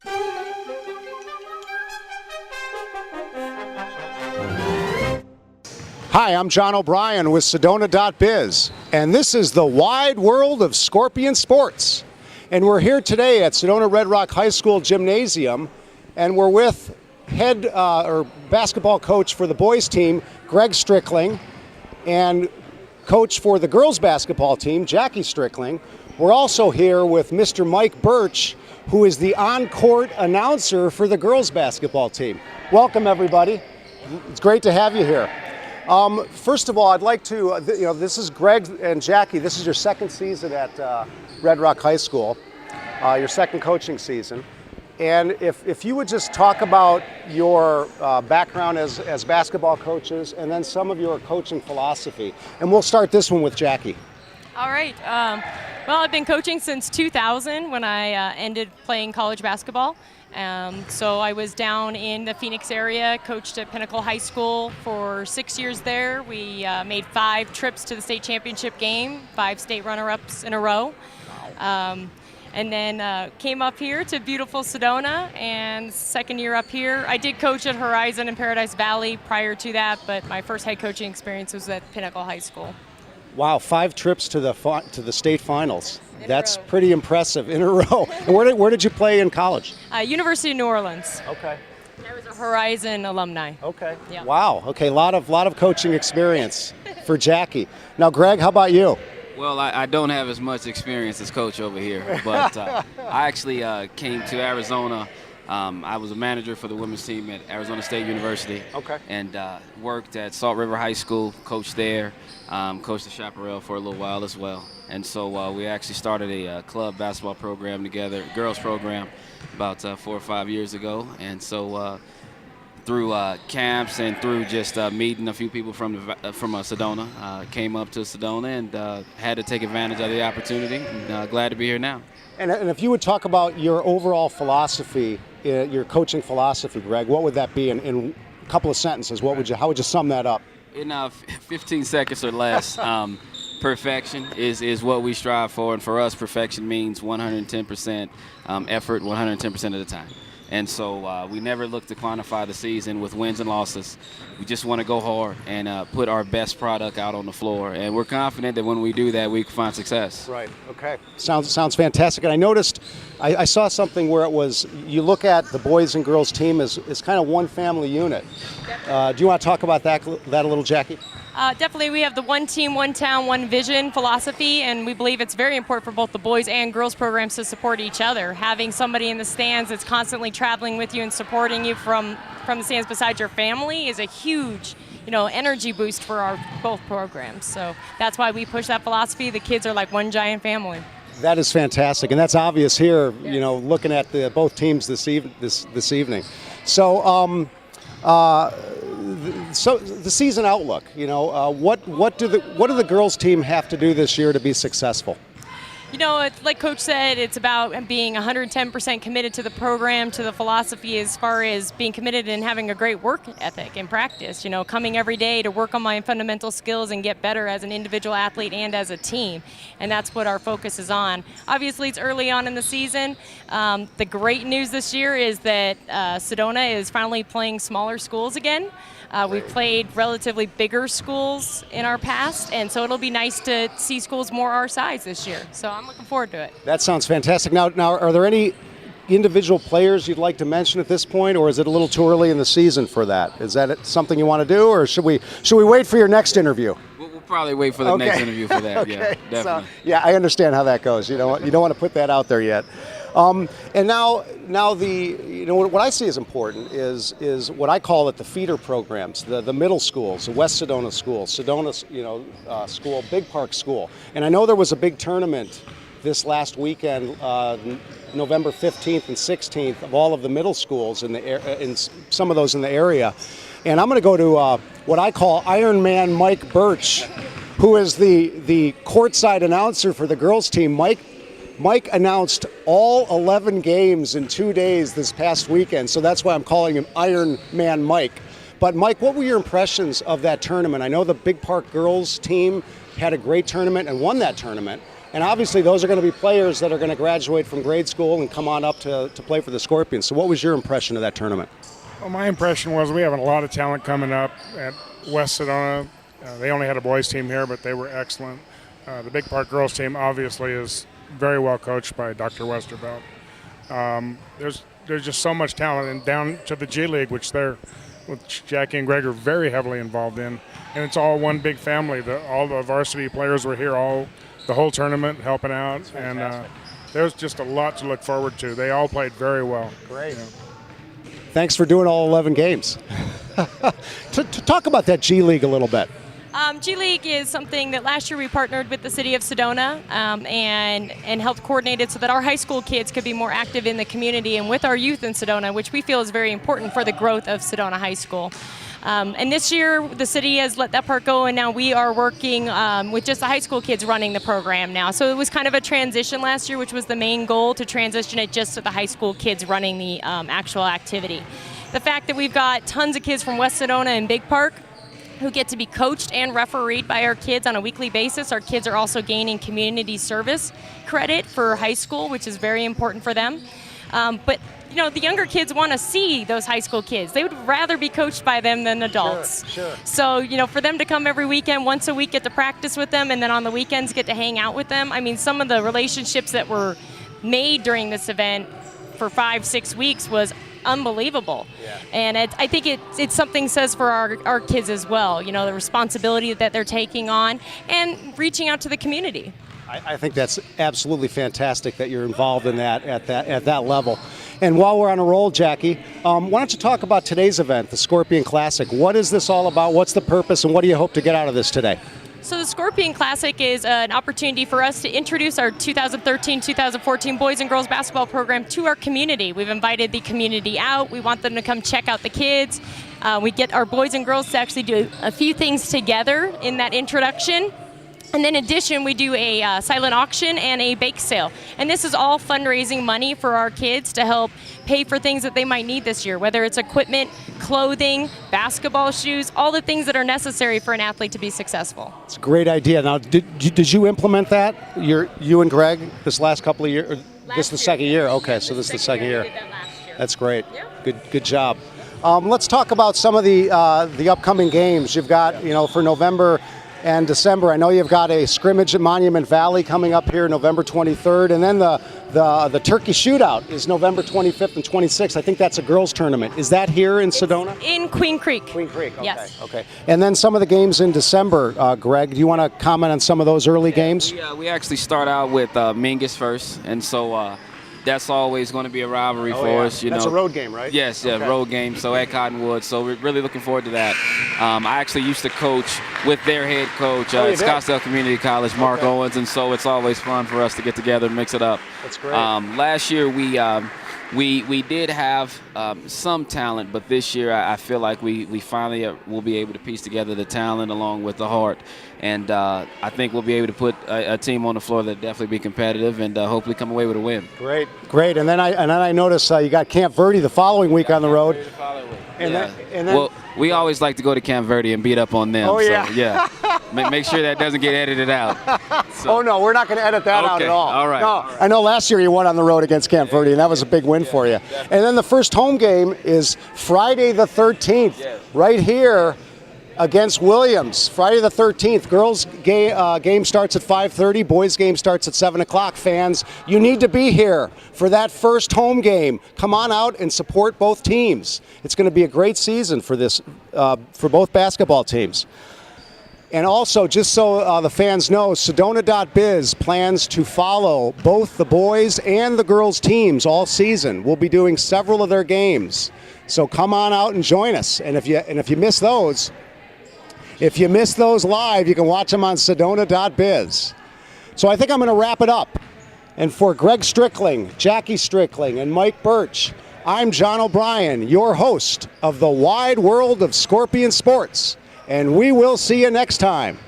Hi, I'm John O'Brien with Sedona.biz, and this is the wide world of Scorpion Sports. And we're here today at Sedona Red Rock High School Gymnasium, and we're with head or basketball coach for the boys team, Greg Strickland, and coach for the girls basketball team, Jackie Strickland. We're also here with Mr. Mike Burch, who is the on-court announcer for the girls basketball team. Welcome, everybody. It's great to have you here. First of all, I'd like to, this is Greg and Jackie. This is your second season at Red Rock High School, your second coaching season. And if you would just talk about your background as basketball coaches and then some of your coaching philosophy. And we'll start this one with Jackie. All right. Well, I've been coaching since 2000 when I ended playing college basketball. So I was down in the Phoenix area, coached at Pinnacle High School for 6 years there. We made 5 trips to the state championship game, 5 state runner-ups in a row. And then came up here to beautiful Sedona, and second year up here. I did coach at Horizon in Paradise Valley prior to that, but my first head coaching experience was at Pinnacle High School. Wow, 5 trips to the state finals. That's pretty impressive in a row. And where did you play in college? University of New Orleans. Okay. I was a Horizon alumni. Okay. Yeah. Wow. Okay, a lot of coaching experience for Jackie. Now, Greg, how about you? Well, I don't have as much experience as Coach over here, but I actually came to Arizona. I was a manager for the women's team at Arizona State University. Okay. And worked at Salt River High School, coached there, coached at Chaparral for a little while as well. And so we actually started a club basketball program together, girls program, about 4 or 5 years ago. And so through camps and through just meeting a few people from Sedona, came up to Sedona and had to take advantage of the opportunity. And glad to be here now. And if you would talk about your overall philosophy, your coaching philosophy, Greg, what would that be in a couple of sentences? How would you sum that up? In 15 seconds or less, perfection is what we strive for. And for us, perfection means 110% effort 110% of the time. And so we never look to quantify the season with wins and losses. We just want to go hard and put our best product out on the floor. And we're confident that when we do that, we can find success. Right. Okay. Sounds fantastic. And I noticed, I saw something where it was, you look at the boys and girls team as kind of one family unit. Do you want to talk about that a little, Jackie? Definitely, we have the one team, one town, one vision philosophy, and we believe it's very important for both the boys and girls programs to support each other. Having somebody in the stands that's constantly traveling with you and supporting you from the stands beside your family is a huge, energy boost for our both programs. So that's why we push that philosophy. The kids are like one giant family. That is fantastic, and that's obvious here. Looking at both teams this evening. So. So the season outlook, what do the girls team have to do this year to be successful? It's like Coach said, it's about being 110% committed to the program, to the philosophy as far as being committed and having a great work ethic and practice, coming every day to work on my fundamental skills and get better as an individual athlete and as a team. And that's what our focus is on. Obviously, it's early on in the season. The great news this year is that Sedona is finally playing smaller schools again. We've played relatively bigger schools in our past, and so it'll be nice to see schools more our size this year. So I'm looking forward to it. That sounds fantastic. Now, are there any individual players you'd like to mention at this point, or is it a little too early in the season for that? Is that something you want to do, or should we wait for your next interview? We'll probably wait for the next interview for that. Okay. Yeah, definitely. So, I understand how that goes. You don't want to put that out there yet. And now what I see as important is what I call it the feeder programs, the middle schools, the West Sedona School, School, Big Park School. And I know there was a big tournament this last weekend, November 15th and 16th, of all of the middle schools in some of those in the area. And I'm going to go to what I call Iron Man Mike Burch, who is the courtside announcer for the girls team. Mike announced all 11 games in 2 days this past weekend, so that's why I'm calling him Iron Man Mike. But Mike, what were your impressions of that tournament? I know the Big Park girls team had a great tournament and won that tournament, And obviously those are going to be players that are going to graduate from grade school and come on up to play for the Scorpions. So what was your impression of that tournament? Well, my impression was we have a lot of talent coming up at West Sedona. They only had a boys team here, but they were excellent. The Big Park girls team obviously is very well coached by Dr. Westervelt. There's just so much talent, and down to the GLeague, which Jackie and Greg are very heavily involved in, and it's all one big family. All the varsity players were here the whole tournament helping out, and there's just a lot to look forward to. They all played very well. Great. Thanks for doing all 11 games. to talk about that GLeague a little bit. GLeague is something that last year we partnered with the city of Sedona and helped coordinate it so that our high school kids could be more active in the community and with our youth in Sedona, which we feel is very important for the growth of Sedona High School. And this year, the city has let that part go, and now we are working with just the high school kids running the program now. So it was kind of a transition last year, which was the main goal, to transition it just to the high school kids running the actual activity. The fact that we've got tons of kids from West Sedona and Big Park who get to be coached and refereed by our kids on a weekly basis. Our kids are also gaining community service credit for high school, which is very important for them. But the younger kids want to see those high school kids. They would rather be coached by them than adults. Sure. So, for them to come every weekend, once a week, get to practice with them, and then on the weekends get to hang out with them. I mean, some of the relationships that were made during this event for 5-6 weeks was unbelievable. Yeah. And I think it's something says for our kids as well, the responsibility that they're taking on and reaching out to the community. I think that's absolutely fantastic that you're involved in that at that level. And while we're on a roll, Jackie, why don't you talk about today's event, the Scorpion Classic? What is this all about? What's the purpose, and what do you hope to get out of this today? So the Scorpion Classic is an opportunity for us to introduce our 2013-2014 boys and girls basketball program to our community. We've invited the community out. We want them to come check out the kids. We get our boys and girls to actually do a few things together in that introduction. And then in addition, we do a silent auction and a bake sale. And this is all fundraising money for our kids to help pay for things that they might need this year, whether it's equipment, clothing, basketball shoes, all the things that are necessary for an athlete to be successful. It's a great idea. Now, did you implement that, you and Greg, this last couple of years? This is the second year? Okay, so this is the second year. We did that last year. That's great. Yeah. Good job. Let's talk about some of the upcoming games. You've got, for November and December. I know you've got a scrimmage at Monument Valley coming up here November 23rd, and then the turkey shootout is November 25th and 26th. I think that's a girls tournament. Is that here in Sedona? In Queen Creek. Queen Creek, okay. Yes. Okay. And then some of the games in December, Greg, do you want to comment on some of those early games? We actually start out with Mingus first, and so that's always going to be a rivalry for us. That's a road game, right? Yes, okay. Road game, so at Cottonwood. So we're really looking forward to that. I actually used to coach with their head coach at Scottsdale Community College, Mark Owens, and so it's always fun for us to get together and mix it up. That's great. Last year we did have some talent, but this year I feel like we finally will be able to piece together the talent along with the heart. And I think we'll be able to put a team on the floor that definitely be competitive and hopefully come away with a win. Great. And then I noticed you got Camp Verde the following week on the road. And then we always like to go to Camp Verde and beat up on them. Oh, yeah. So, yeah. Make sure that doesn't get edited out. So. Oh, no, we're not going to edit that out at all. All right. No, I know last year you won on the road against Camp Verde, and that was a big win for you. Definitely. And then the first home game is Friday the 13th, right here against Williams. Friday the 13th. Girls game starts at 5:30. Boys game starts at 7 o'clock. Fans, you need to be here for that first home game. Come on out and support both teams. It's going to be a great season for for both basketball teams. And also, just so the fans know, Sedona.biz plans to follow both the boys and the girls teams all season. We'll be doing several of their games. So come on out and join us. And if you miss those, live, you can watch them on Sedona.biz. So I think I'm going to wrap it up. And for Greg Strickland, Jackie Strickland, and Mike Burch, I'm John O'Brien, your host of the wide world of Scorpion Sports. And we will see you next time.